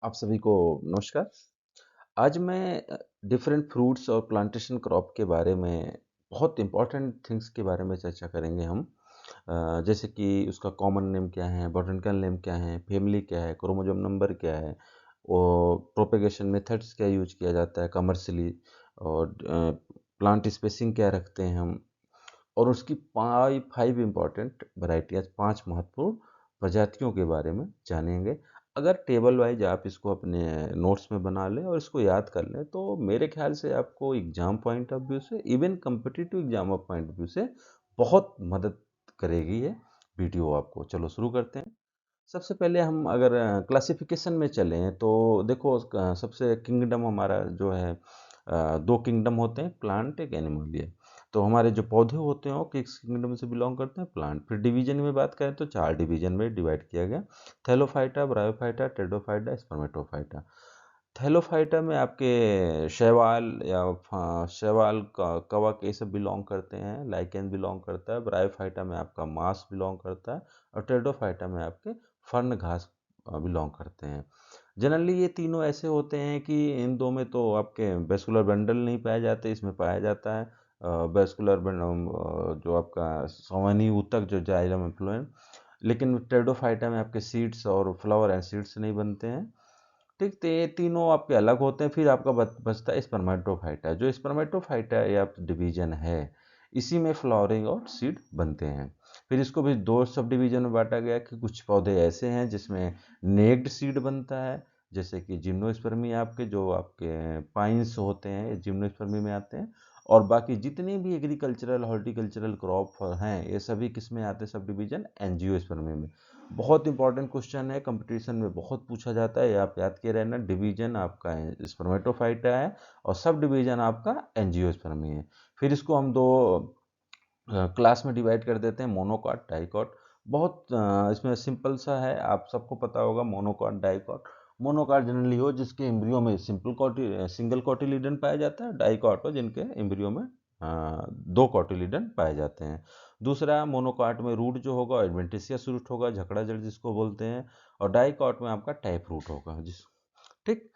आप सभी को नमस्कार। आज मैं डिफरेंट फ्रूट्स और प्लांटेशन क्रॉप के बारे में बहुत इम्पोर्टेंट थिंग्स के बारे में चर्चा करेंगे हम। जैसे कि उसका कॉमन नेम क्या है, बॉटनिकल नेम क्या है, फैमिली क्या है, क्रोमोसोम नंबर क्या है, और प्रोपेगेशन मेथड्स क्या यूज किया जाता है कमर्शियली, और प्लांट स्पेसिंग क्या रखते हैं हम, और उसकी फाइव इम्पॉर्टेंट वैरायटियाँ, 5 महत्वपूर्ण प्रजातियों के बारे में जानेंगे। अगर टेबल वाइज आप इसको अपने नोट्स में बना लें और इसको याद कर लें तो मेरे ख्याल से आपको एग्जाम पॉइंट ऑफ व्यू से, even competitive exam of point of view से बहुत मदद करेगी ये वीडियो आपको। चलो शुरू करते हैं। सबसे पहले हम अगर क्लासिफिकेशन में चलें तो देखो, सबसे किंगडम हमारा जो है, 2 किंगडम होते हैं, प्लांट एक एनिमल। ये तो हमारे जो पौधे होते हैं वो किस किंगडम से बिलोंग करते हैं, प्लांट। फिर डिवीजन में बात करें तो 4 डिवीजन में डिवाइड किया गया। Thallophyta, bryophyta, pteridophyta, Spermatophyta. Thallophyta में आपके शैवाल या शैवाल का कवक ये सब बिलोंग करते हैं, लाइकेन बिलोंग करता है। ब्रायोफाइटा में आपका मांस बिलोंग करता है, और टेरिडोफाइटा में आपके फर्न घास बिलोंग करते हैं। जनरली ये तीनों ऐसे होते हैं कि इन दो में तो आपके वेस्कुलर बंडल नहीं पाए जाते, इसमें पाया जाता है वेस्कुलर जो आपका संवहनी ऊतक, जो जाइलम एफ्लुएंट। लेकिन टेरिडोफाइटा में आपके सीड्स और फ्लावर एंड सीड्स नहीं बनते हैं। ठीक, तो ये तीनों आपके अलग होते हैं। फिर आपका बचता है स्पर्मेटोफाइटा। जो स्पर्मेटोफाइटा या डिवीजन है, इसी में फ्लावरिंग और सीड बनते हैं। फिर इसको भी 2 सब डिवीजन में बांटा गया कि कुछ पौधे ऐसे हैं जिसमें नेक्ड सीड बनता है, जैसे कि जिम्नोस्पर्मी, आपके जो आपके पाइन्स होते हैं जिम्नोस्पर्मी में आते हैं। और बाकी जितने भी एग्रीकल्चरल हॉर्टिकल्चरल क्रॉप हैं, ये सभी किस में आते हैं, सब डिवीजन एंजियोस्पर्मी में। बहुत इंपॉर्टेंट क्वेश्चन है, कंपटीशन में बहुत पूछा जाता है, ये आप याद किए रहना। डिवीजन आपका स्पर्मेटोफाइटा है और सब डिवीजन आपका एंजियोस्पर्मी है। फिर इसको हम 2 क्लास में डिवाइड कर देते हैं, मोनोकॉट, डाइकॉट। बहुत इसमें सिंपल सा है, आप सबको पता होगा मोनोकॉट, डाइकॉट। मोनोकॉट जनरली हो जिसके एम्ब्रियो में सिंगल कॉटिलीडन पाया जाता है। डाइकॉट हो जिनके एम्ब्रियो में 2 कॉटिलीडन पाए जाते हैं। दूसरा, मोनोकॉट में रूट जो होगा एडवेंटिशियस रूट होगा, झकड़ा जड़ जिसको बोलते हैं। और डाइकॉट में आपका टैप रूट होगा जिस ठीक,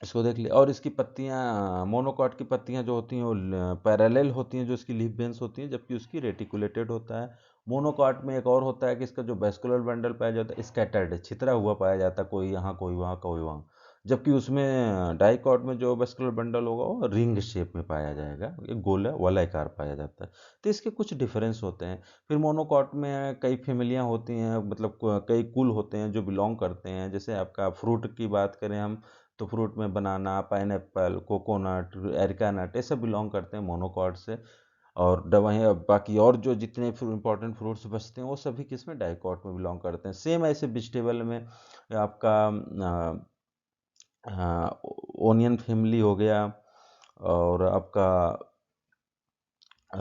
इसको देख लिया। और इसकी पत्तियां, मोनोकॉट की पत्तियां जो होती हैं वो पैरेलल होती हैं, जो इसकी लीफ बेन्स होती हैं, जबकि उसकी रेटिकुलेटेड होता है। मोनोकॉट में एक और होता है कि इसका जो वेस्कुलर बंडल पाया जाता है स्कैटर्ड, छितरा हुआ पाया जाता है, कोई यहाँ कोई वहाँ कोई वहाँ। जबकि उसमें डाइकॉट में जो वेस्कुलर बंडल होगा वो रिंग शेप में पाया जाएगा, एक गोला वलयाकार पाया जाता है। तो इसके कुछ डिफरेंस होते हैं। फिर मोनोकॉट में कई फैमिलियाँ होती हैं, मतलब कई कुल होते हैं जो बिलोंग करते हैं। जैसे आपका फ्रूट की बात करें हम, तो फ्रूट में बनाना, पाइनएप्पल, कोकोनट, एरिका नट, ये सब बिलोंग करते हैं मोनोकॉट से। और वहीं बाकी और जो जितने इंपॉर्टेंट फ्रूट्स बचते हैं वो सभी किस में, डाइकॉट में बिलोंग करते हैं। सेम ऐसे वेजिटेबल में आपका ओनियन फैमिली हो गया, और आपका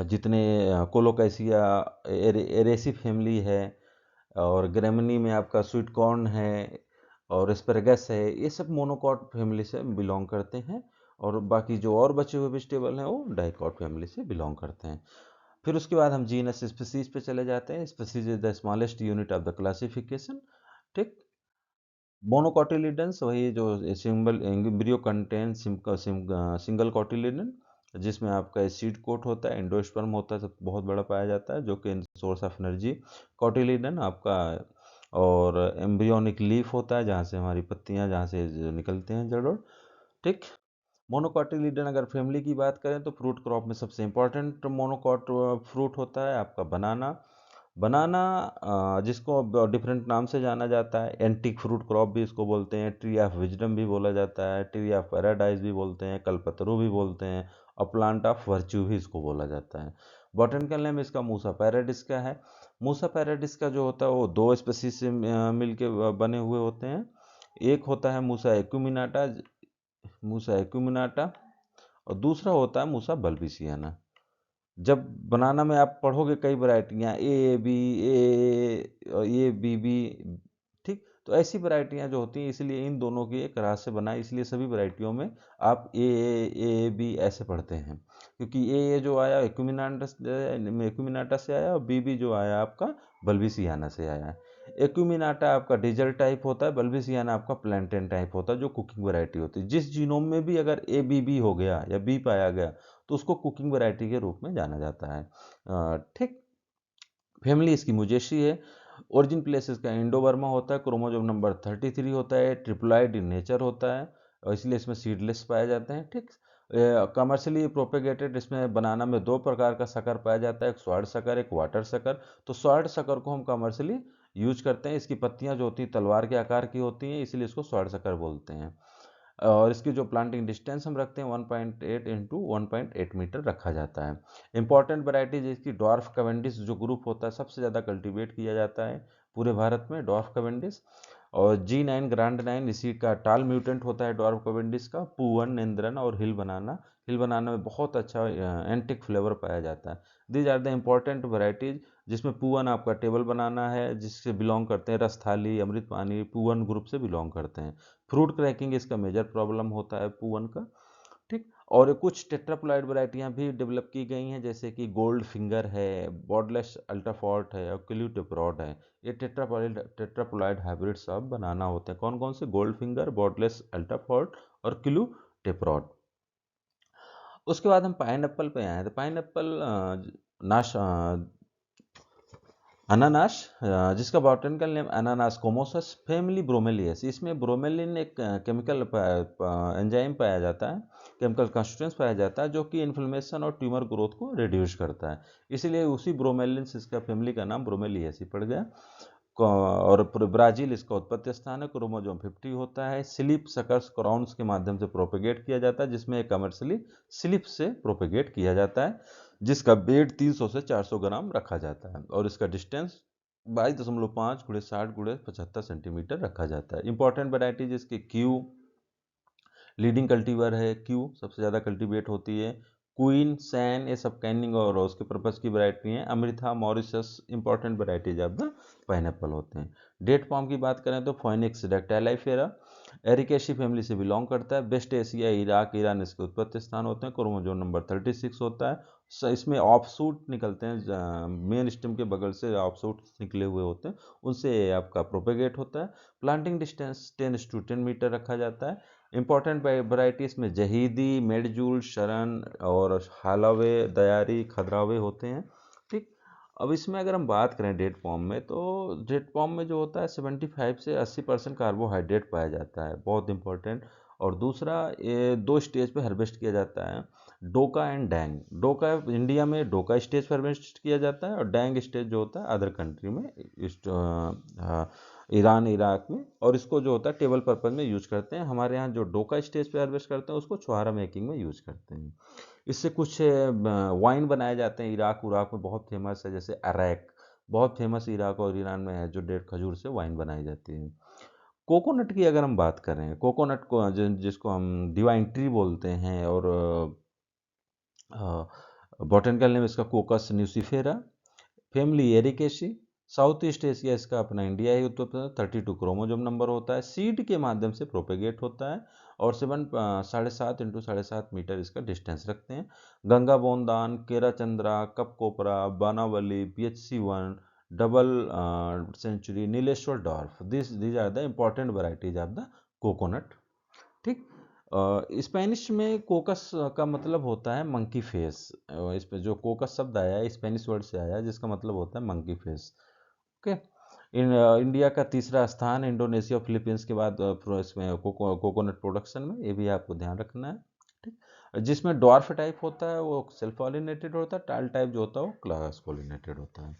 जितने कोलोकैसिया, एरेसी फैमिली है, और ग्रेमनी में आपका स्वीट कॉर्न है, और एस्परगस है, ये सब मोनोकॉट फैमिली से बिलोंग करते हैं। और बाकी जो और बचे हुए वेजिटेबल हैं वो डाइकॉट फैमिली से बिलोंग करते हैं। फिर उसके बाद हम जीनस स्पीसीज पे चले जाते हैं। Species is the smallest unit of the classification. ठीक, मोनोकॉटिलिडन्स वही जो single embryo contain single cotyledon, जिसमें आपका एसिड कोट होता है, एंडोस्पर्म होता है, सब बहुत बड़ा पाया जाता है, जो कि सोर्स ऑफ एनर्जी। कॉटिलिडन आपका, और एम्ब्रियोनिक लीफ होता है जहाँ से हमारी पत्तियाँ, जहाँ से जो निकलते हैं जड़। ठीक, मोनोकॉटिलिडन अगर फैमिली की बात करें तो फ्रूट क्रॉप में सबसे इंपॉर्टेंट मोनोकॉट फ्रूट होता है आपका बनाना। बनाना जिसको डिफरेंट नाम से जाना जाता है, एंटीक फ्रूट क्रॉप भी इसको बोलते हैं, ट्री ऑफ विजडम भी बोला जाता है, ट्री ऑफ पैराडाइज भी बोलते हैं, कल्पतरू भी बोलते हैं, और प्लांट ऑफ वर्च्यू भी इसको बोला जाता है। बॉटनिकल नेम इसका मूसा पैराडिस का है। मूसा पैराडिस का जो होता है वो 2 स्पीसीज से मिलके बने हुए होते हैं। एक होता है मूसा एक्यूमिनाटा, और दूसरा होता है मूसा बल्बिसियाना। जब बनाना में आप पढ़ोगे कई वैरायटियाँ, ए बी बी, ठीक, तो ऐसी वैरायटियाँ जो होती हैं, इसलिए इन दोनों की एक रास से बना है, इसलिए सभी वैरायटियों में आप ए बी ऐसे पढ़ते हैं। क्योंकि ए जो आया एक्यूमिनाटा से आया, और बी जो आया आपका बल्बिसियाना से आया है। एक्यूमिनाटा आपका डीजल टाइप होता है, बल्बिसियाना आपका प्लैंटेन टाइप होता है, जो कुकिंग वैरायटी होती है। जिस जीनोम में भी अगर ए बी बी हो गया या बी पाया गया तो उसको कुकिंग वैरायटी के रूप में जाना जाता है। ठीक। फैमिली इसकी मुजेशी है। ओरिजिन प्लेस इसका इंडोबर्मा होता है। क्रोमोजोम नंबर 33 होता है। ट्रिप्लॉइड इन नेचर होता है और इसलिए इसमें सीडलेस पाए जाते हैं। ठीक। कमर्शियली प्रोपेगेटेड, इसमें बनाना में दो प्रकार का शक्कर पाया जाता है, एक स्वाड शक्कर, एक वाटर शक्कर। तो स्वाड शक्कर को हम कमर्शियली यूज करते हैं। इसकी पत्तियां जो होती हैं तलवार के आकार की होती हैं, इसीलिए इसको स्वाड शक्कर बोलते हैं। और इसकी जो प्लांटिंग डिस्टेंस हम रखते हैं 1.8 इंटू 1.8 मीटर रखा जाता है। इंपॉर्टेंट वैरायटी जिसकी डॉर्फ कैवेंडिश जो ग्रुप होता है सबसे ज़्यादा कल्टीवेट किया जाता है पूरे भारत में, डॉर्फ कैवेंडिश। और G9 ग्रांड 9 इसी का टाल म्यूटेंट होता है डॉर्फ कैवेंडिश का। पूवन, नेंद्रन और हिल बनाना। हिल बनाना में बहुत अच्छा एंटिक फ्लेवर पाया जाता है। These are the important varieties, जिसमें पूवन आपका टेबल बनाना है, जिससे बिलोंग करते हैं रसथाली, अमृत पानी, पूवन ग्रुप से बिलोंग करते हैं। फ्रूट क्रैकिंग इसका मेजर प्रॉब्लम होता है पूवन का। ठीक। और कुछ टेट्राप्लॉइड वैरायटियां भी डेवलप की गई हैं, जैसे कि गोल्ड फिंगर है, बॉर्डलेस अल्ट्राफॉर्ट है और क्ल्यूटेप्रोड है। ये टेट्राप्लॉइड हाइब्रिड्स ऑफ बनाना होते हैं। कौन कौन से? गोल्ड फिंगर, बॉर्डलेस अल्ट्राफॉर्ट और क्ल्यूटेप्रोड। उसके बाद हम पाइनएप्पल पे आए, तो पाइनएप्पल नाश अनानास, जिसका बॉटनिकल नेम अनानास कोमोसस, फैमिली ब्रोमेलियस। इसमें ब्रोमेलिन एक केमिकल एंजाइम पाया जाता है, केमिकल कॉन्स्टिट्यूएंट्स पाया जाता है, जो कि इन्फ्लेमेशन और ट्यूमर ग्रोथ को रिड्यूस करता है। इसीलिए उसी ब्रोमेलिन से इसका फैमिली का नाम ब्रोमेलियस ही पड़ गया। और ब्राजील इसका उत्पत्ति स्थान है। क्रोमोजोम 50 होता है। स्लिप सकर्स क्राउन्स के माध्यम से प्रोपेगेट किया जाता है, जिसमें कमर्शियली स्लिप से प्रोपेगेट किया जाता है, जिसका वेट 300 से 400 ग्राम रखा जाता है और इसका डिस्टेंस 22.5 गुणे 60 गुणे 75 सेंटीमीटर रखा जाता है। इंपॉर्टेंट वैरायटी जिसकी क्यू लीडिंग कल्टीवर है, क्यू सबसे ज़्यादा कल्टीवेट होती है। क्वीन, सैन, ये सब कैनिंग और उसके पर्पज़ की वैरायटी हैं। Amritha, Mauritius important varieties of the pineapple होते हैं। डेट फॉर्म की बात करें तो फोइनिक्स डैक्टाइलाइफेरा एरिकेशी फैमिली से बिलोंग करता है। वेस्ट एशिया, इराक, ईरान इसके उत्पत्ति स्थान होते हैं। क्रोमोजोम नंबर 36 होता है। इसमें ऑफसूट निकलते हैं, मेन स्टेम के बगल से ऑफसूट निकले हुए होते हैं, उनसे आपका प्रोपेगेट होता है। प्लांटिंग डिस्टेंस 10 to 10 मीटर रखा जाता है। इंपॉर्टेंट वैरायटीज में जहीदी, मेडजूल, शरण और हालावे, दयारी, खदरावे होते हैं। ठीक। अब इसमें अगर हम बात करें डेट फॉर्म में, तो डेट फॉर्म में जो होता है 75 से 80% कार्बोहाइड्रेट पाया जाता है, बहुत इंपॉर्टेंट। और दूसरा, ये दो स्टेज पे हार्वेस्ट किया जाता है, डोका एंड डैंग। डोका इंडिया में डोका स्टेज पर हार्वेस्ट किया जाता है और डैंग स्टेज जो होता है अदर कंट्री में, ईरान, इराक में। और इसको जो होता है टेबल पर्पज में यूज करते हैं। हमारे यहाँ जो डोका स्टेज पे हार्वेस्ट करते हैं उसको छुहारा मेकिंग में यूज करते हैं। इससे कुछ वाइन बनाए जाते हैं, इराक उराक में बहुत फेमस है, जैसे अरैक बहुत फेमस इराक और ईरान में है, जो डेट खजूर से वाइन बनाई जाती है। कोकोनट की अगर हम बात करें, कोकोनट को जिसको हम डिवाइन ट्री बोलते हैं, और बॉटनिकल नेम इसका Cocos nucifera, family Arecaceae. South East Asia इसका अपना इंडिया ही उत्तर प्रदेश। 32 क्रोमोजोम नंबर होता है। सीड के माध्यम से प्रोपेगेट होता है और 7.5 इंटू 7.5 मीटर इसका डिस्टेंस रखते हैं। गंगा बोंदान, केरा चंद्रा, कप कोपरा, बानावली, PHC1, double century, Nileshwar dwarf, these are the important varieties of the coconut. ठीक। स्पेनिश में कोकस का मतलब होता है मंकी फेस। इस पे जो कोकस शब्द आया है स्पेनिश वर्ड से आया है, जिसका मतलब होता है मंकी फेस। ओके। इंडिया का तीसरा स्थान इंडोनेशिया और फिलीपींस के बाद इसमें कोकोनट प्रोडक्शन में, ये भी आपको ध्यान रखना है। ठीक। जिसमें डॉर्फ टाइप होता है वो सेल्फ पॉलिनेटेड होता है, टाल टाइप जो होता है वो क्लास पॉलिनेटेड होता है।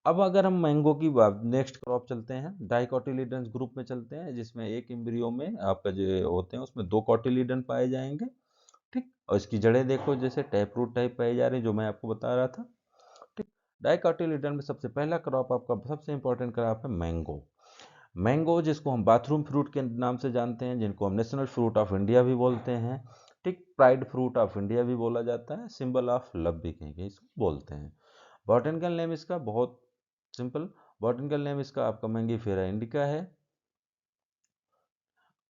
अब अगर हम मैंगो की नेक्स्ट क्रॉप चलते हैं, डाइकोटिलीडन्स ग्रुप में चलते हैं, जिसमें एक एम्ब्रियो में आपका जो होते हैं उसमें दो कोटिलीडन पाए जाएंगे। ठीक। और इसकी जड़ें देखो जैसे टैप रूट टाइप पाई जा रही है, जो मैं आपको बता रहा था। ठीक। डाइकोटिलीडन में सबसे पहला क्रॉप, आपका सबसे इंपॉर्टेंट क्रॉप है मैंगो। मैंगो जिसको हम बाथरूम फ्रूट के नाम से जानते हैं, जिनको हम नेशनल फ्रूट ऑफ इंडिया भी बोलते हैं। ठीक। प्राइड फ्रूट ऑफ इंडिया भी बोला जाता है, सिंबल ऑफ लव भी कहेंगे इसको बोलते हैं। बॉटनिकल नेम इसका बहुत सिंपल, बॉटनिकल नेम इसका आपका मैंगी फेरा इंडिका है।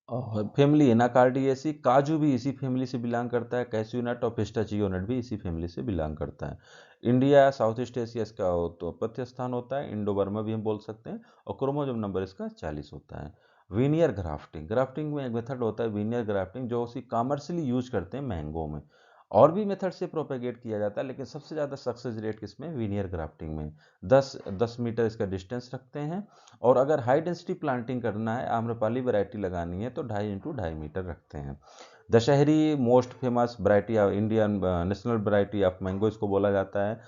और फैमिली एनाकार्डियेसी, काजू भी इसी फैमिली से बिलोंग करता है, कैश्यू नट और पिस्ताचियो नट भी इसी फैमिली से बिलोंग करता है। इंडिया, साउथ ईस्ट एशिया इसका तो उत्पत्ति स्थान होता है, इंडो बर्मा भी हम बोल सकते हैं, और क्रोमोसोम नंबर इसका 40 होता है। वीनियर ग्राफ्टिंग, ग्राफ्टिंग में एक मेथड होता है वीनियर ग्राफ्टिंग, जो उसी कमर्शियली यूज करते हैं मैंगो में। और भी मेथड से प्रोपेगेट किया जाता है, लेकिन सबसे ज़्यादा सक्सेस रेट किसमें, वीनियर ग्राफ्टिंग में। 10 मीटर इसका डिस्टेंस रखते हैं। और अगर हाई डेंसिटी प्लांटिंग करना है, आम्रपाली वैरायटी लगानी है, तो 2.5 x 2.5 मीटर रखते हैं। Dasheri most famous variety of Indian national variety of mango इसको बोला जाता है।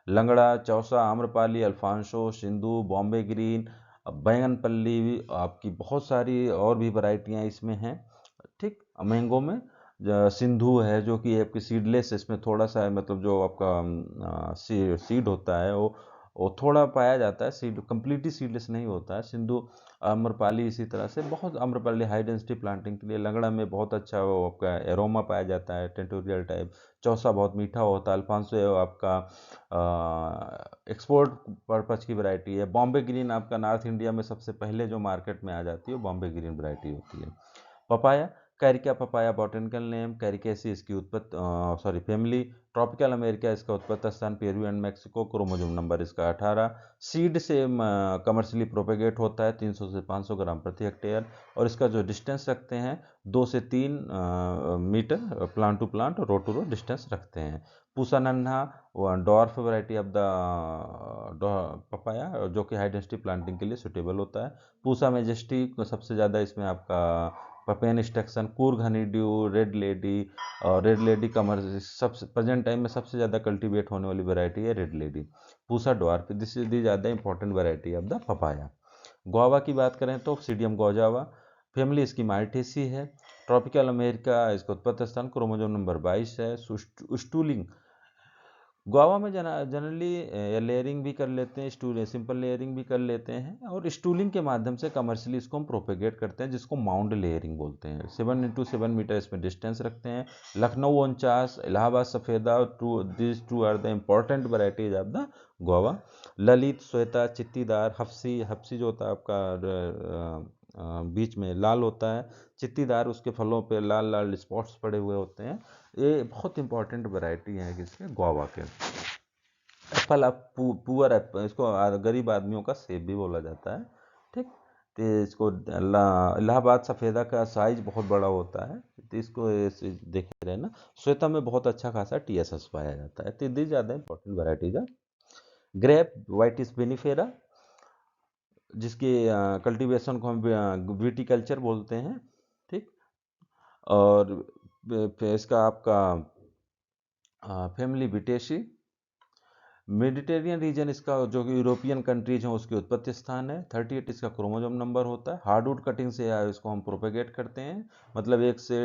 लंगड़ा, चौसा, आम्रपाली, अल्फांसो, सिंधु, बॉम्बे ग्रीन, बैंगनपल्ली, आपकी बहुत सारी और भी वैरायटियाँ इसमें हैं। ठीक, मैंगो में सिंधु है जो कि आपकी सीडलेस, इसमें थोड़ा सा मतलब जो आपका सीड होता है वो थोड़ा पाया जाता है, सीड कम्प्लीटली सीडलेस नहीं होता है। सिंधु, आम्रपाली, इसी तरह से बहुत आम्रपाली हाई डेंसिटी प्लांटिंग के लिए। लंगड़ा में बहुत अच्छा वो आपका एरोमा पाया जाता है, टेंटोरियल टाइप। चौसा बहुत मीठा होता है। अल्फांसो आपका एक्सपोर्ट पर्पज की वैरायटी है। बॉम्बे ग्रीन आपका नॉर्थ इंडिया में सबसे पहले जो मार्केट में आ जाती है वो बॉम्बे ग्रीन वैरायटी होती है। Papaya, Carica papaya botanical name, Caricaceae इसकी उत्पत्ति, सॉरी फैमिली। ट्रॉपिकल अमेरिका इसका उत्पत्ति स्थान Peru and Mexico, chromosome number इसका 18। सीड से कमर्शियली प्रोपेगेट होता है 300 से 500 ग्राम प्रति हेक्टेयर। और इसका जो डिस्टेंस रखते हैं 2 से 3 metre, plant to plant, row to row distance रखते हैं। Pusa Nanha, dwarf variety of the papaya, जो कि हाई डेंसिटी प्लांटिंग के लिए सुटेबल होता है। पूसा मेजेस्टिक सबसे ज़्यादा इसमें आपका पपेन स्टेक्सन, Coorg honey dew, red lady. और रेड लेडी कमर सबसे प्रेजेंट टाइम में सबसे ज़्यादा कल्टीवेट होने वाली वैरायटी है red lady. Pusa dwarf, this is the ज़्यादा important variety of the papaya. Guava की बात करें तो सीडियम गौजावा, फैमिली इसकी माल्टेसी है। ट्रॉपिकल अमेरिका इसका उत्पत्ति स्थान क्रोमोसोम नंबर 22 है। स्टूलिंग, गुआवा में जनरली लेयरिंग भी कर लेते हैं, स्टूल सिंपल लेयरिंग भी कर लेते हैं, और स्टूलिंग के माध्यम से कमर्शियली इसको हम प्रोपेगेट करते हैं, जिसको माउंड लेयरिंग बोलते हैं। 7 x 7 मीटर इसमें डिस्टेंस रखते हैं। Lucknow 49, Allahabad Safeda, this two are the important varieties of the guava. Lalit, Shweta, Chittidar, Hafsi, हफ्सी जो होता है आपका बीच में लाल होता है, चित्तीदार, उसके फलों पे लाल लाल स्पॉट्स पड़े हुए होते हैं। ये बहुत इंपॉर्टेंट वैरायटी है किसके, गुआवा के। एप्पल आप पुअर एप्पल, इसको गरीब आदमियों का सेब भी बोला जाता है। ठीक, तो इसको इलाहाबाद सफ़ेदा का साइज बहुत बड़ा होता है, तो इसको देख रहे हैं ना। श्वेता में बहुत अच्छा खासा TSS पाया जाता है। तो दी ज़्यादा इंपॉर्टेंट वैराइटीज है। ग्रेप, वाइटिस विनिफेरा, जिसकी कल्टीवेशन को हम विटिकल्चर बोलते हैं। ठीक, और इसका आपका फैमिली विटेशी। मेडिटेरियन रीजन इसका, जो कि यूरोपियन कंट्रीज हैं, उसकी उत्पत्ति स्थान है। 38 इसका क्रोमोसोम नंबर होता है। हार्डवुड कटिंग से इसको हम प्रोपेगेट करते हैं, मतलब 1 से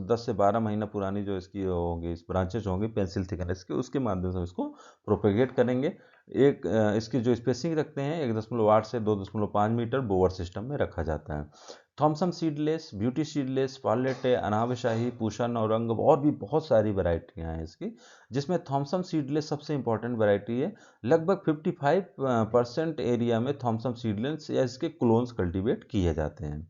10 से 12 महीना पुरानी जो इसकी होंगी, इस ब्रांचेज होंगी पेंसिल थिकनेस के, उसके माध्यम से हम इसको प्रोपेगेट करेंगे। एक इसकी जो स्पेसिंग रखते हैं 1.8 से 2.5 मीटर बोवर सिस्टम में रखा जाता है। Thompson seedless, beauty seedless, Perlette, Anabshahi, पूषण और रंग, और भी बहुत सारी वैरायटियाँ हैं इसकी, जिसमें थॉमसन सीडलेस सबसे इंपॉर्टेंट वैरायटी है। लगभग 55% एरिया में थॉमसन सीडलेस या इसके क्लोन्स कल्टीवेट किए जाते हैं,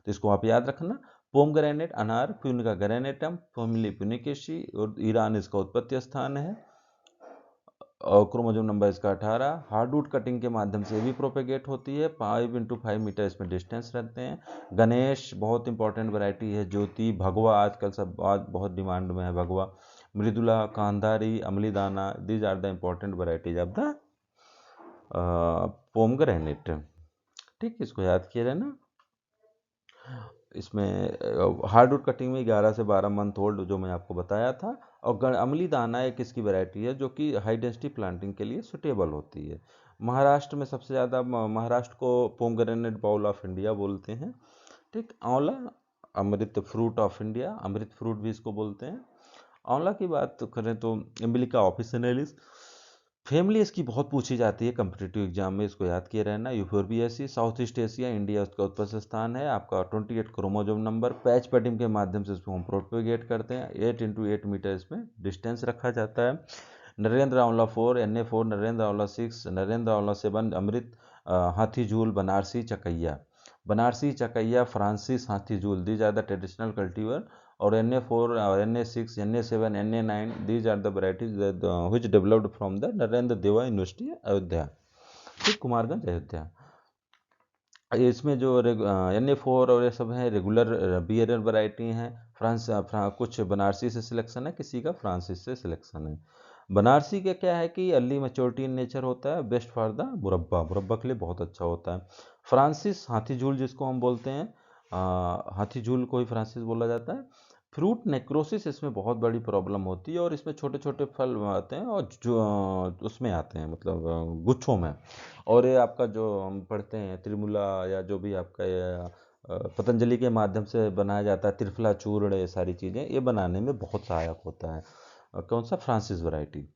तो इसको आप याद रखना। पोमग्रेनेट, अनार, प्यूनिका ग्रेनेटम, फैमिली प्यूनिकेशी, और ईरान इसका उत्पत्ति स्थान है। और क्रोमोसोम नंबर इसका 18। हार्डवुड कटिंग के माध्यम से भी प्रोपेगेट होती है। 5 x 5 मीटर इसमें डिस्टेंस रहते हैं। गणेश बहुत इंपॉर्टेंट वैरायटी है। ज्योति, भगवा, आजकल सब आज बहुत डिमांड में है Bhagwa. Mridula, Kandhari, Amlidana, these are the important varieties of the pomegranate. ठीक, इसको याद किए रहना। इसमें हार्डवुड कटिंग में 11 से 12 मंथ ओल्ड, जो मैं आपको बताया था। और अमली दाना एक इसकी वैरायटी है जो कि हाई डेंसिटी प्लांटिंग के लिए सुटेबल होती है। महाराष्ट्र में सबसे ज़्यादा, महाराष्ट्र को पोमग्रेनेट बाउल ऑफ इंडिया बोलते हैं। ठीक, amla, amrit fruit of India, amrit fruit भी इसको बोलते हैं। आंवला की बात करें तो इम्बिलिका ऑफिसिनेलिस, फैमिली इसकी बहुत पूछी जाती है कम्पिटिटिव एग्जाम में, इसको याद किए रहना। यूफोर्बियासी, साउथ ईस्ट एशिया, इंडिया उसका उत्पत्ति स्थान है। आपका 28 क्रोमोसोम नंबर। पैच पेडिंग के माध्यम से इसको हम प्रोपेगेट करते हैं। 8 x 8 मीटर इसमें डिस्टेंस रखा जाता है। नरेंद्र आंवला 4, NA4, नरेंद्र आंवला 6, नरेंद्र आंवला 7, Amrit, Hathi Jhool, Banarasi, Chakaiya. Banarasi, Chakaiya, Francis, Hathijhool, these are the traditional cultivar. और NA4 और NA6, NA7, NA9, these are the varieties that, which developed from the Narendra देवा यूनिवर्सिटी अयोध्या, ठीक, कुमारगंज अयोध्या। इसमें जो NA4 और ये सब हैं रेगुलर बियर वैरायटी हैं। कुछ बनारसी से सिलेक्शन है, किसी का फ्रांसिस से सिलेक्शन है। बनारसी का क्या है कि अर्ली मैच्योरिटी इन नेचर होता है, बेस्ट फॉर द मुरब्बा, मुरब्बा के लिए बहुत अच्छा होता है। फ्रांसिस हाथीजूल जिसको हम बोलते हैं, हाथीजूल को ही फ्रांसिस बोला जाता है। फ्रूट नेक्रोसिस इसमें बहुत बड़ी प्रॉब्लम होती है, और इसमें छोटे छोटे फल आते हैं और जो उसमें आते हैं, मतलब गुच्छों में। और ये आपका जो हम पढ़ते हैं त्रिमुला, या जो भी आपका ये पतंजलि के माध्यम से बनाया जाता है, त्रिफला चूर्ण, ये सारी चीज़ें ये बनाने में बहुत सहायक होता है। कौन सा? Francis variety.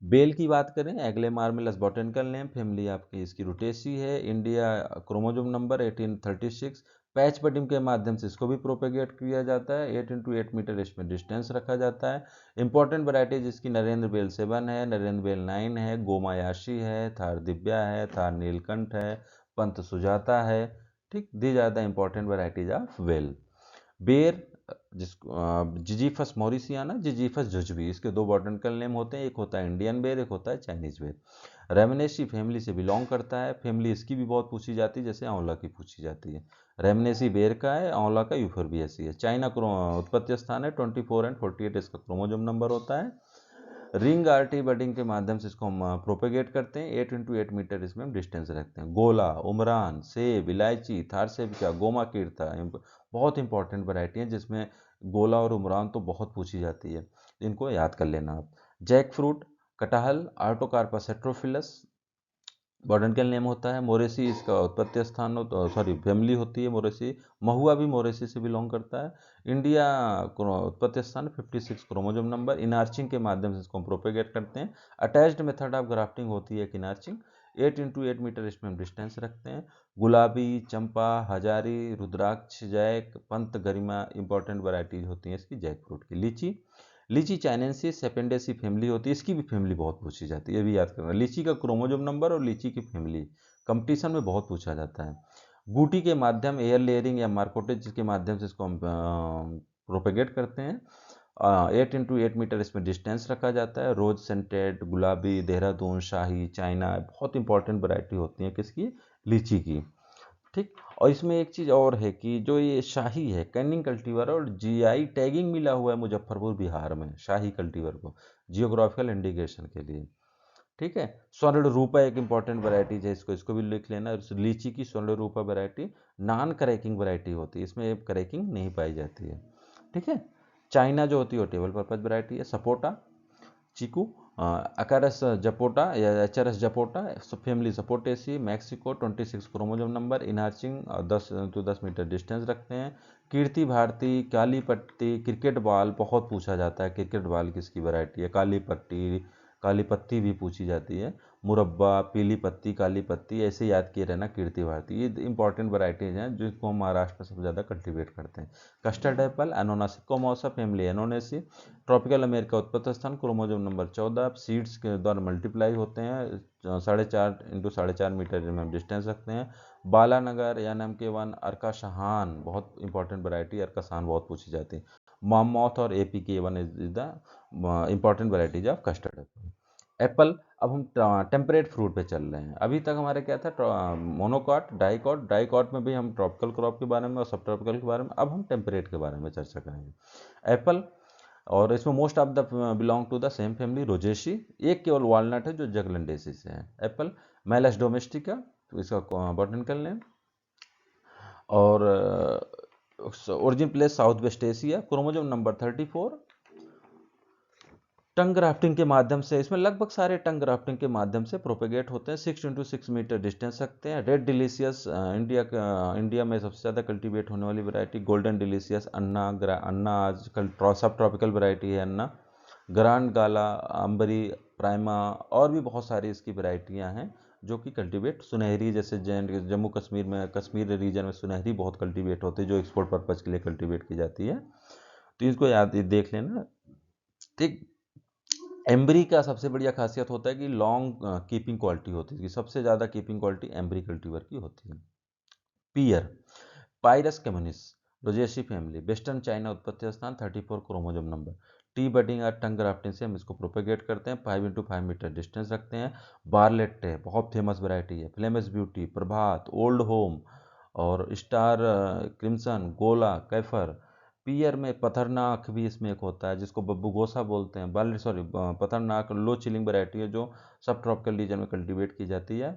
बेल की बात करें, एग्लेमार्मिलस बॉटेनिकल नेम, फैमिली आपकी इसकी रुटेसी है। India, chromosome number 1836। Patch budding के माध्यम से इसको भी प्रोपेगेट किया जाता है। 8 × 8 मीटर इसमें डिस्टेंस रखा जाता है। इंपॉर्टेंट वैरायटी जिसकी नरेंद्र बेल 7 है, नरेंद्र बेल 9 है, गोमायाशी है, थार दिव्या है, थार नीलकंठ है, पंत सुजाता है, ठीक। These are the important varieties of bael. Ber, जिसको जिजीफस मॉरिसियाना, जिजीफस जुजबी, इसके दो बॉटनिकल नेम होते हैं, एक होता है इंडियन बेर, एक होता है चाइनीज बेर। रेमनेसी फैमिली से बिलोंग करता है। फैमिली इसकी भी बहुत पूछी जाती है, जैसे आंवला की पूछी जाती है। रेमनेसी बेर का है, आंवला का यूफोर्बिएसी है। चाइना उत्पत्ति स्थान है 24 और 48 इसका क्रोमोजोम नंबर होता है। रिंग आर्टी बडिंग के माध्यम से इसको हम प्रोपेगेट करते हैं। 8 × 8 मीटर इसमें हम डिस्टेंस रखते हैं। गोला, उमरान, सेब, इलायची, थार सेबिका, गोमा कीर्ता, बहुत इंपॉर्टेंट वैरायटी है, जिसमें गोला और उमरान तो बहुत पूछी जाती है, इनको याद कर लेना आप। जैक फ्रूट, कटहल, आर्टोकार्पस हेट्रोफिलस बॉटनिकल नेम होता है। मोरेसी इसका उत्पत्ति स्थान सॉरी फैमिली होती है मोरेसी। महुआ भी मोरेसी से बिलोंग करता है। इंडिया, उत्पत्ति स्थान 56 क्रोमोजोम नंबर। इनार्चिंग के माध्यम से इसको हम प्रोपेगेट करते हैं। अटैच्ड मेथड ऑफ ग्राफ्टिंग होती है इनार्चिंग। 8 × 8 मीटर इसमें हम डिस्टेंस रखते हैं। गुलाबी, चंपा, हजारी, रुद्राक्ष, जैक, पंत, गरिमा इंपॉर्टेंट वैरायटीज होती हैं इसकी जैक फ्रूट की। लीची, लीची चाइनेंसिस सेपेंडेसी फैमिली होती है, इसकी भी फैमिली बहुत पूछी जाती है, ये भी याद करना। लीची का क्रोमोजोम नंबर और लीची की फैमिली कंपटीशन में बहुत पूछा जाता है। बूटी के माध्यम, एयर लेयरिंग या मार्कोटेज के माध्यम से इसको हम प्रोपेगेट करते हैं। 8 × 8 मीटर इसमें डिस्टेंस रखा जाता है। रोज सेंटेड, गुलाबी, देहरादून, शाही, चाइना, बहुत इंपॉर्टेंट वैरायटी होती है किसकी? लीची की, ठीक। और इसमें एक चीज़ और है कि जो ये शाही है कैनिंग कल्टीवर, और GI टैगिंग मिला हुआ है मुजफ्फरपुर बिहार में शाही कल्टीवर को, जियोग्राफिकल इंडिकेशन के लिए, ठीक है। स्वर्ण रूपा एक इंपॉर्टेंट वैरायटी है, इसको इसको भी लिख लेना। लीची की स्वर्ण रूपा वैरायटी नॉन क्रैकिंग वैरायटी होती है, इसमें क्रैकिंग नहीं पाई जाती है, ठीक है। चाइना जो होती है वो टेबल पर्पज वैरायटी है। सपोटा, चीकू, अकारस जपोटा या Achras zapota, family Sapotaceae. Mexico, 26 chromosome number. Inarching 10 × 10 metre distance रखते हैं। कीर्ति भारती, काली पट्टी, क्रिकेट बॉल बहुत पूछा जाता है, क्रिकेट बॉल किसकी वैरायटी है? काली पट्टी, काली पत्ती भी पूछी जाती है। मुरब्बा, पीली पत्ती, काली पत्ती, ऐसे याद किए रहना कीर्ति भारती। ये इंपॉर्टेंट वैरायटीज हैं जिसको हम महाराष्ट्र में सबसे ज़्यादा कल्टीवेट करते हैं। Custard apple, Annona, squamosa family Annonaceae. Tropical America, उत्पत्ति स्थान क्रोमोजोम नंबर 14। सीड्स के द्वारा मल्टीप्लाई होते हैं। 4.5 × 4.5 मीटर में हम डिस्टेंस रखते हैं। बालानगर या NM1, अर्का शहान बहुत इंपॉर्टेंट वैरायटी, अर्का शहान बहुत पूछी जाती है। मामौथ और APK1 is the important varieties of custard Apple. Apple, अब हम टेम्परेट फ्रूट पे चल रहे हैं। अभी तक हमारे क्या था? मोनोकॉट, डाइकॉट, डाइकॉट में भी हम ट्रॉपिकल क्रॉप के बारे में और सब ट्रॉपिकल के बारे में, अब हम टेम्परेट के बारे में चर्चा करेंगे। एप्पल, और इसमें most of the belong to the same family Rosaceae. एक केवल वॉलनट है जो जगलैंडेसी से है। एप्पल, मैलस डोमेस्टिका, तो इसका बॉटनिकल नेम। और origin place south west Asia. Chromosome number 34। टंग ग्राफ्टिंग के माध्यम से, इसमें लगभग सारे टंग ग्राफ्टिंग के माध्यम से प्रोपेगेट होते हैं। 6 × 6 मीटर डिस्टेंस रखते हैं। रेड डिलीशियस, इंडिया में सबसे ज़्यादा कल्टीवेट होने वाली वैरायटी। गोल्डन डिलीशियस, अन्ना, अन्ना आजकल सब ट्रॉपिकल वैरायटी है अन्ना। ग्रांड गाला, अंबरी, प्राइमा, और भी बहुत सारी इसकी वैरायटियाँ हैं जो कि कल्टीवेट। सुनहरी, जैसे जम्मू कश्मीर में, कश्मीर रीजन में सुनहरी बहुत कल्टीवेट होती है जो एक्सपोर्ट पर्पज़ के लिए कल्टीवेट की जाती है, तो इसको याद देख लेना, ठीक। एम्बरी का सबसे बढ़िया खासियत होता है कि लॉन्ग कीपिंग क्वालिटी होती है, कि सबसे ज़्यादा कीपिंग क्वालिटी एम्बरी कल्टीवर की होती है। Pear, Pyrus communis, Rosaceae family, western China उत्पत्ति स्थान 34 क्रोमोजोम नंबर। टी बडिंग और टंग ग्राफ्टिंग से हम इसको प्रोपेगेट करते हैं, 5x5 मीटर डिस्टेंस रखते हैं। बारलेट्टे बहुत फेमस वैरायटी है, फ्लेमस ब्यूटी, प्रभात, ओल्ड होम और स्टार क्रिम्सन, गोला, कैफर। पियर में पथरनाक भी इसमें एक होता है जिसको बब्बू गोसा बोलते हैं। बाल सॉरी पथरनाक लो चिलिंग वैरायटी है जो सब ट्रॉपिकल रीजन में कल्टीवेट की जाती है,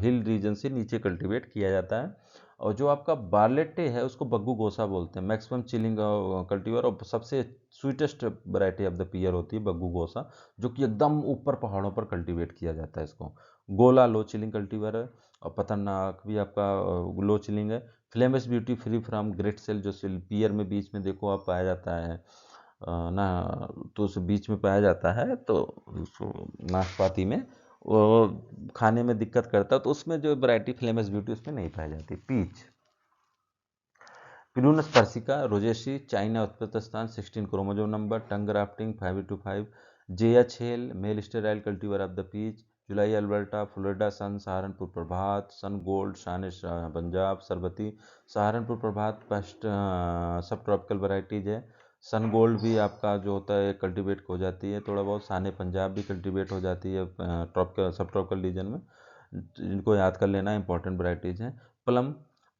हिल रीजन से नीचे कल्टीवेट किया जाता है। और जो आपका बार्लेटे है उसको बग्गू गोसा बोलते हैं, मैक्सिमम चिलिंग कल्टीवेटर, और सबसे स्वीटेस्ट वैरायटी ऑफ द पियर होती है बग्गू गोसा, जो कि एकदम ऊपर पहाड़ों पर कल्टीवेट किया जाता है इसको। गोला लो चिलिंग कल्टीवेटर है, और पतरनाक भी आपका लो चिलिंग है। Flemish beauty free from grit cell, जो सेल पियर में बीच में देखो आप पाया जाता है ना, तो उस बीच में पाया जाता है, तो उसको नाशपाती में वो खाने में दिक्कत करता है, तो उसमें जो वैरायटी फ्लेमस ब्यूटी उसमें नहीं पाई जाती। Peach, Prunus persica, Rosaceae, China उत्पत्ति स्थान 16 chromosome number, tongue grafting 5x5, JH Hale, male sterile cultivar of the peach, July Alberta, Florida sun, Saharanpur Prabhat, sun gold, Shan Punjab, Sharbati, Saharanpur Prabhat first subtropical varieties है। सन गोल्ड भी आपका जो होता है कल्टीवेट हो जाती है थोड़ा बहुत, शान पंजाब भी कल्टीवेट हो जाती है ट्रॉपिकल सब ट्रॉपिकल रीजन में, जिनको याद कर लेना इंपॉर्टेंट वैरायटीज हैं। Plum,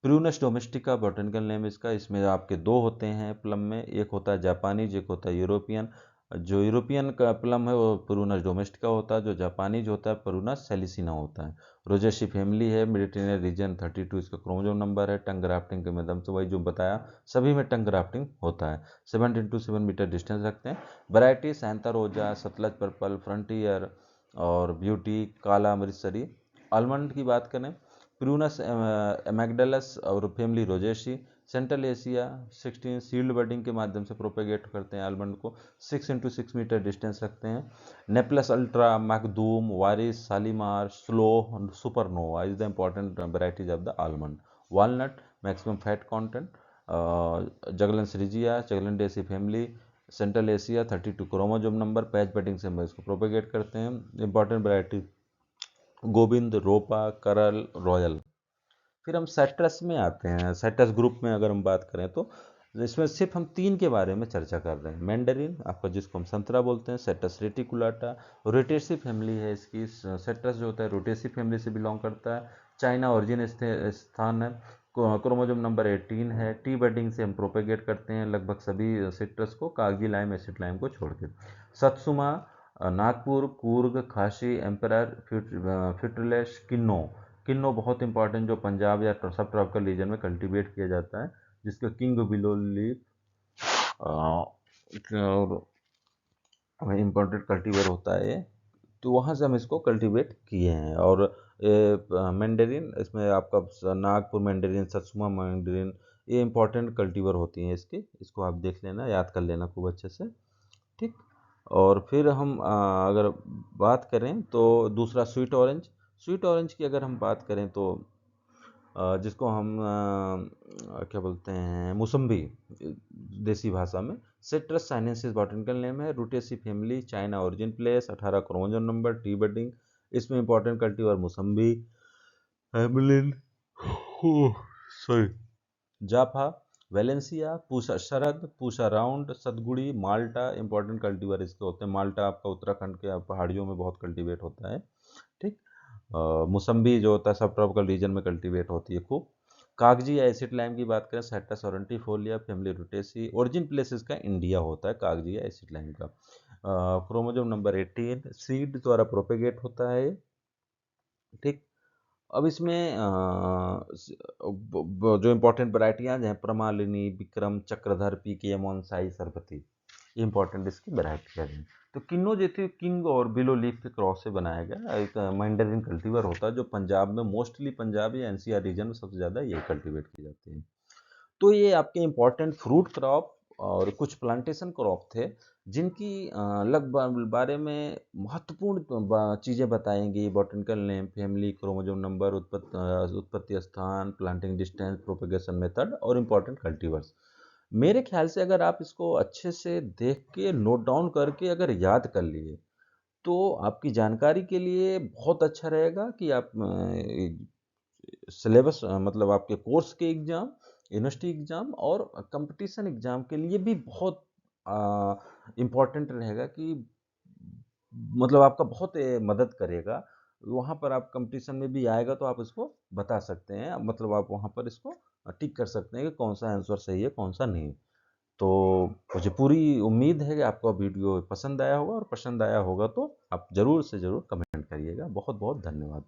Prunus domestica botanical name इसका, इसमें आपके दो होते हैं प्लम में, एक होता है जापानीज, एक होता है यूरोपियन। जो यूरोपियन का प्लम है वो प्रूनस डोमेस्टिका होता है, जो जापानीज होता है प्रूनस सेलिसिना होता है। रोजेसी फैमिली है, मेडिटेरियन रीजन 32 इसका क्रोमोजोम नंबर है। टंग ग्राफ्टिंग के माध्यम से वही जो बताया सभी में टंग ग्राफ्टिंग होता है। 7x7 मीटर डिस्टेंस रखते हैं। Variety Santa Rosa, Sutlej purple, frontier और ब्यूटी, काला अमृतसरी। आलमंड की बात करें, प्रूनस एमेगडलस और family Rosaceae, Central Asia 16 shield budding के माध्यम से प्रोपेगेट करते हैं आलमंड को, 6x6 मीटर डिस्टेंस रखते हैं। नेपलस अल्ट्रा, मैकडूम, वारिस, शालीमार, स्लो, Supernova is the important varieties of the almond. Walnut, maximum fat content, Juglans regia, Juglandaceae family, Central Asia 32 chromosome number, patch budding से हम इसको प्रोपेगेट करते हैं। इंपॉर्टेंट वैरायटी गोविंद, रोपा, करल, रॉयल। फिर हम साइट्रस में आते हैं। साइट्रस ग्रुप में अगर हम बात करें तो इसमें सिर्फ हम तीन के बारे में चर्चा कर रहे हैं। मैंडरिन आपका जिसको हम संतरा बोलते हैं, साइट्रस रेटिकुलाटा, रोटेसी फैमिली है इसकी। साइट्रस जो होता है रोटेसी फैमिली से बिलोंग करता है। चाइना ओरिजिन स्थान है, क्रोमोजोम नंबर 18 है। टी बडिंग से हम प्रोपेगेट करते हैं लगभग सभी सिट्रस को, कागजी लाइम, एसिड लाइम को छोड़ के। सत्सुमा, नागपुर, कूर्ग, खासी, एम्परर, फिटरलेस, किन्नो। किन्नो बहुत इंपॉर्टेंट जो पंजाब या सब ट्रॉपिकल रीजन में कल्टीवेट किया जाता है, जिसका किंग बिलो लीफ और इम्पोर्टेंट कल्टीवेट होता है ये, तो वहाँ से हम इसको कल्टीवेट किए हैं। और मैंडेरिन, इसमें आपका नागपुर मैंडेरिन, सत्सुमा मैंडेरिन, ये इंपॉर्टेंट कल्टीवर होती हैं इसकी, इसको आप देख लेना, याद कर लेना खूब अच्छे से, ठीक। और फिर हम अगर बात करें तो दूसरा स्वीट ऑरेंज। स्वीट ऑरेंज की अगर हम बात करें तो जिसको हम क्या बोलते हैं, मौसम्बी देसी भाषा में। सिट्रस साइनेंसिस बॉटनिकल नेम है। Rutaceae family, China origin place, 18 chromosome number, T budding. इसमें इंपॉर्टेंट कल्टीवर मौसम्बी, हेमलिन, सॉरी, जाफा, वेलेंसिया, पूसा शरद, पूसा राउंड, सतगुड़ी, माल्टा। इंपॉर्टेंट कल्टीवर इसके होते हैं। माल्टा आपका उत्तराखंड के पहाड़ियों में बहुत कल्टीवेट होता है, ठीक। मौसम्बी जो होता है सब ट्रॉपिकल रीजन में कल्टीवेट होती है खूब। कागजी या एसिड लाइम की बात करें, Citrus aurantifolia, family Rutaceae. Origin place इसका इंडिया होता है कागजी या एसिड लाइम का। क्रोमोजोम नंबर 18, सीड द्वारा प्रोपेगेट होता है, ठीक। अब इसमें जो इंपॉर्टेंट वैरायटियाँ हैं प्रमालिनी, विक्रम, चक्रधर, पीके, मोनसाई, सरबती, ये इंपॉर्टेंट इसकी वैरायटियाँ हैं। तो किन्नो जैसे किंग और बिलो लीफ के क्रॉस से बनाया गया एक मैंडरिन कल्टीवर होता है, जो पंजाब में मोस्टली, पंजाब या एनसीआर रीजन में सबसे ज़्यादा ये कल्टीवेट की जाती है। तो ये आपके इम्पोर्टेंट फ्रूट क्रॉप और कुछ प्लांटेशन क्रॉप थे, जिनकी लगभग बारे में महत्वपूर्ण चीज़ें बताएंगी। Botanical name, family, chromosome number, उत्पत्ति स्थान, प्लांटिंग डिस्टेंस, प्रोपेगेशन मेथड और इम्पोर्टेंट कल्टीवर्स। मेरे ख्याल से अगर आप इसको अच्छे से देख के नोट डाउन करके अगर याद कर लिए तो आपकी जानकारी के लिए बहुत अच्छा रहेगा कि आप सिलेबस मतलब आपके कोर्स के एग्ज़ाम, यूनिवर्सिटी एग्ज़ाम और कंपटीशन एग्ज़ाम के लिए भी बहुत इम्पोर्टेंट रहेगा कि मतलब आपका बहुत मदद करेगा। वहाँ पर आप कंपटीशन में भी आएगा तो आप इसको बता सकते हैं, मतलब आप वहाँ पर इसको टिक कर सकते हैं कि कौन-सा आंसर सही है, कौन-सा नहीं। तो मुझे पूरी उम्मीद है कि आपको वीडियो पसंद आया होगा और पसंद आया होगा तो आप ज़रूर से ज़रूर कमेंट करिएगा। बहुत-बहुत धन्यवाद।